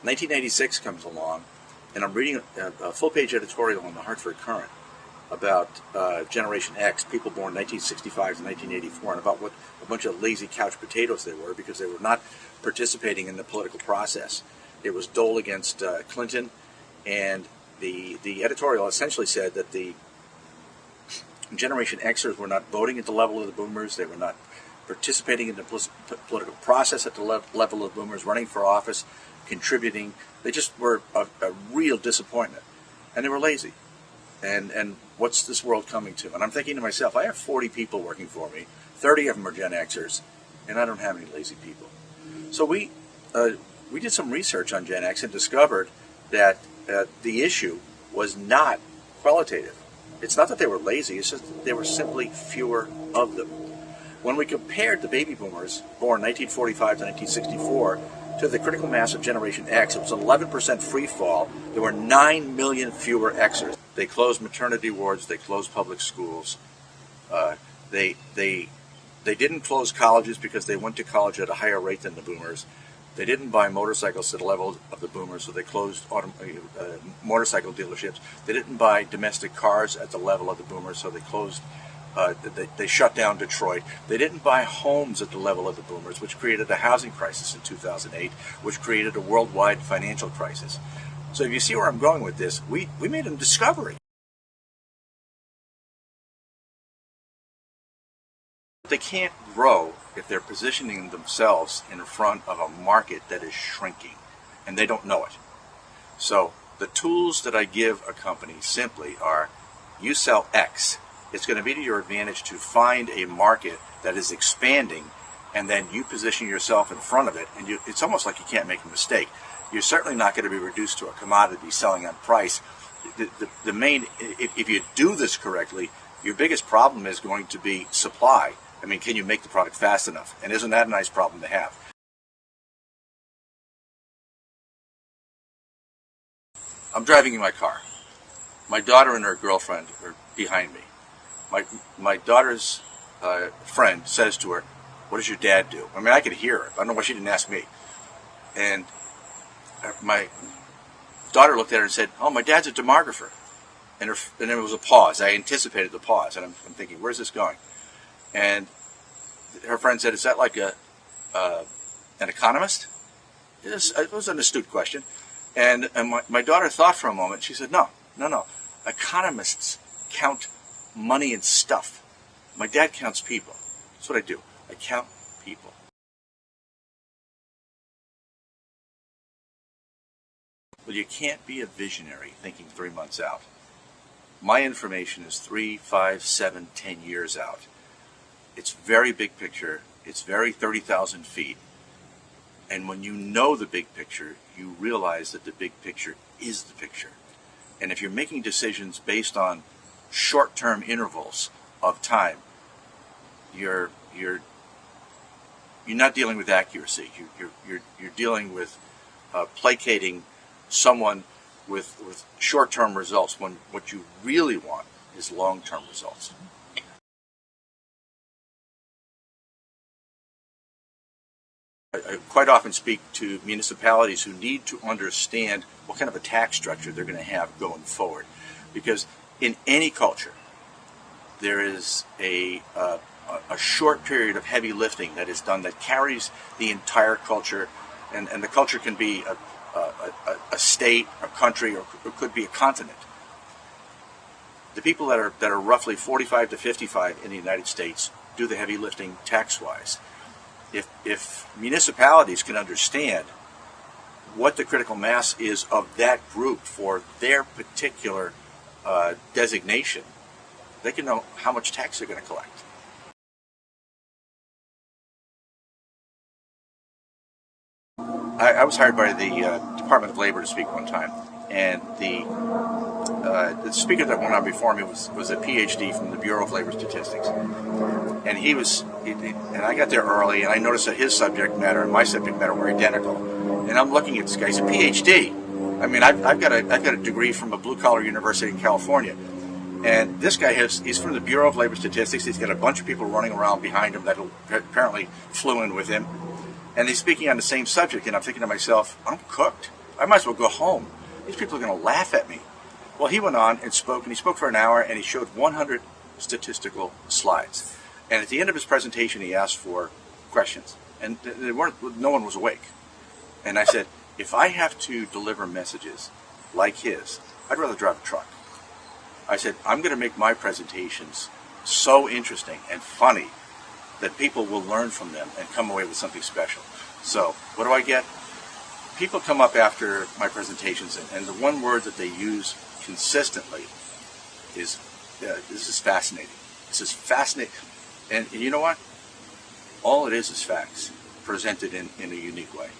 1986 comes along, and I'm reading a full-page editorial in the Hartford Courant about Generation X, people born 1965 to 1984, and about what a bunch of lazy couch potatoes they were because they were not participating in the political process. It was Dole against Clinton, and the editorial essentially said that the Generation Xers were not voting at the level of the boomers. They were not participating in the political process at the level of boomers, running for office, contributing. They just were a real disappointment. And they were lazy. And what's this world coming to? And I'm thinking to myself, I have 40 people working for me. 30 of them are Gen Xers, and I don't have any lazy people. So we did some research on Gen X and discovered that the issue was not qualitative. It's not that they were lazy, it's just that there were simply fewer of them. When we compared the baby boomers born 1945 to 1964 to the critical mass of Generation X, it was an 11% free fall. There were 9 million fewer Xers. They closed maternity wards, they closed public schools. They didn't close colleges because they went to college at a higher rate than the boomers. They didn't buy motorcycles to the level of the boomers, so they closed motorcycle dealerships. They didn't buy domestic cars at the level of the boomers, so they closed. They shut down Detroit. They didn't buy homes at the level of the boomers, which created a housing crisis in 2008, which created a worldwide financial crisis. So if you see where I'm going with this, we made a discovery. They can't grow if they're positioning themselves in front of a market that is shrinking, and they don't know it. So the tools that I give a company simply are, you sell X. It's going to be to your advantage to find a market that is expanding, and then you position yourself in front of it, and it's almost like you can't make a mistake. You're certainly not going to be reduced to a commodity selling on price. The main, if you do this correctly, your biggest problem is going to be supply. I mean, can you make the product fast enough? And isn't that a nice problem to have? I'm driving in my car. My daughter and her girlfriend are behind me. My daughter's friend says to her, "What does your dad do?" I mean, I could hear her. I don't know why she didn't ask me. And my daughter looked at her and said, "Oh, my dad's a demographer." And there was a pause. I anticipated the pause, and I'm thinking, where's this going? And her friend said, "Is that like an economist?" It was an astute question. And my daughter thought for a moment. She said, no. Economists count money and stuff. My dad counts people. That's what I do. I count people. Well, you can't be a visionary thinking 3 months out. My information is 3, 5, 7, 10 years out. It's very big picture. It's very 30,000 feet. And when you know the big picture, you realize that the big picture is the picture. And if you're making decisions based on short-term intervals of time, you're not dealing with accuracy. You're dealing with placating someone with short-term results when what you really want is long-term results. I quite often speak to municipalities who need to understand what kind of a tax structure they're going to have going forward. Because in any culture, there is a short period of heavy lifting that is done that carries the entire culture, and the culture can be a state, a country, or it could be a continent. The people that are roughly 45 to 55 in the United States do the heavy lifting tax-wise. If municipalities can understand what the critical mass is of that group for their particular designation, they can know how much tax they're going to collect. I was hired by the Department of Labor to speak one time, and the speaker that went on before me was a PhD from the Bureau of Labor Statistics, and and I got there early, and I noticed that his subject matter and my subject matter were identical, and I'm looking at this guy. He's a PhD. I mean, I've got a degree from a blue-collar university in California, and this guy he's from the Bureau of Labor Statistics. He's got a bunch of people running around behind him that apparently flew in with him, and he's speaking on the same subject, and I'm thinking to myself, I'm cooked. I might as well go home. These people are going to laugh at me. Well, he went on and he spoke for an hour, and he showed 100 statistical slides. And at the end of his presentation, he asked for questions, and no one was awake. And I said, if I have to deliver messages like his, I'd rather drive a truck. I said, I'm going to make my presentations so interesting and funny that people will learn from them and come away with something special. So what do I get? People come up after my presentations, and the one word that they use consistently is, this is fascinating. This is fascinating. And you know what? All it is facts presented in a unique way.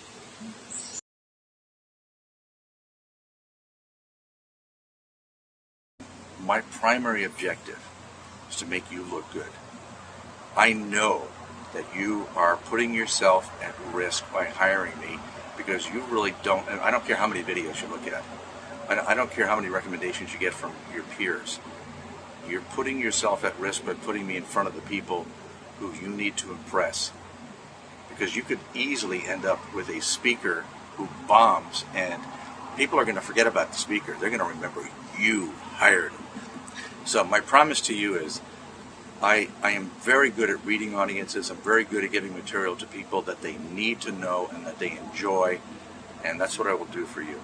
My primary objective is to make you look good. I know that you are putting yourself at risk by hiring me because you really don't, and I don't care how many videos you look at. I don't care how many recommendations you get from your peers. You're putting yourself at risk by putting me in front of the people who you need to impress. Because you could easily end up with a speaker who bombs, and people are going to forget about the speaker. They're going to remember you hired him. So my promise to you is I am very good at reading audiences. I'm very good at giving material to people that they need to know and that they enjoy, and that's what I will do for you.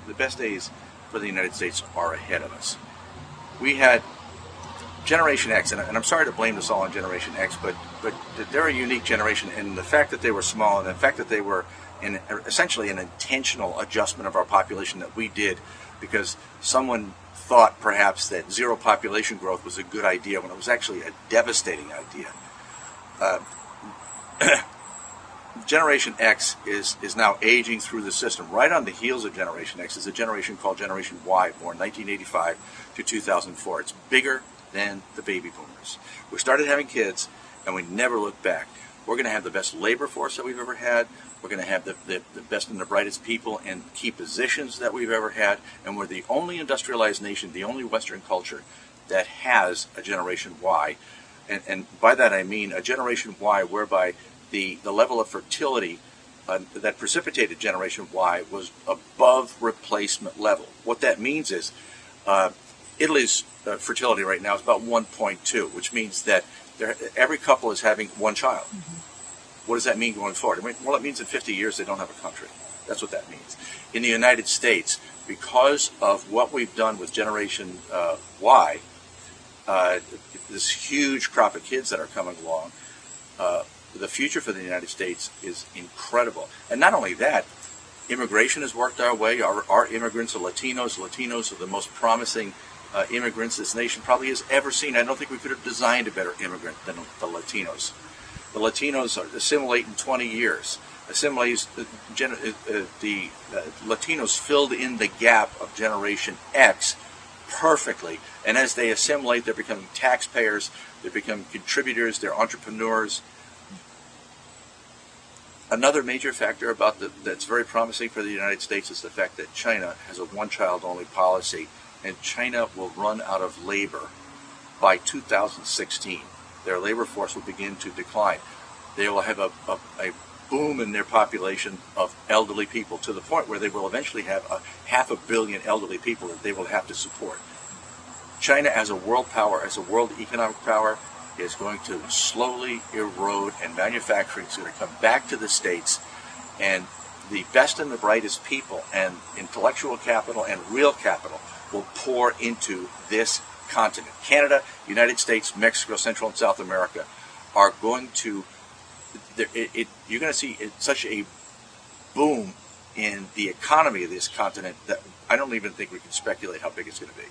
The best days for the United States are ahead of us. We had Generation X, and I'm sorry to blame this all on Generation X, but they're a unique generation, and the fact that they were small and the fact that they were essentially an intentional adjustment of our population that we did because someone thought perhaps that zero population growth was a good idea when it was actually a devastating idea. Generation X is now aging through the system. Right on the heels of Generation X is a generation called Generation Y, born 1985 to 2004. It's bigger than the baby boomers. We started having kids, and we never looked back. We're going to have the best labor force that we've ever had. We're going to have the best and the brightest people in key positions that we've ever had. And we're the only industrialized nation, the only Western culture that has a Generation Y. And by that I mean a Generation Y whereby the level of fertility that precipitated Generation Y was above replacement level. What that means is Italy's fertility right now is about 1.2, which means that every couple is having one child. Mm-hmm. What does that mean going forward? Well, it means in 50 years they don't have a country. That's what that means. In the United States, because of what we've done with Generation Y, this huge crop of kids that are coming along, the future for the United States is incredible. And not only that, immigration has worked our way. Our immigrants are Latinos. Latinos are the most promising immigrants this nation probably has ever seen. I don't think we could have designed a better immigrant than the Latinos. The Latinos assimilate in 20 years. The Latinos filled in the gap of Generation X perfectly. And as they assimilate, they're becoming taxpayers, they become contributors, they're entrepreneurs. Another major factor that's very promising for the United States is the fact that China has a one-child-only policy, and China will run out of labor by 2016. Their labor force will begin to decline. They will have a boom in their population of elderly people to the point where they will eventually have 500 million elderly people that they will have to support. China as a world power, as a world economic power, is going to slowly erode, and manufacturing is going to come back to the States, and the best and the brightest people and intellectual capital and real capital will pour into this continent. Canada, United States, Mexico, Central and South America are going to, you're going to see such a boom in the economy of this continent that I don't even think we can speculate how big it's going to be.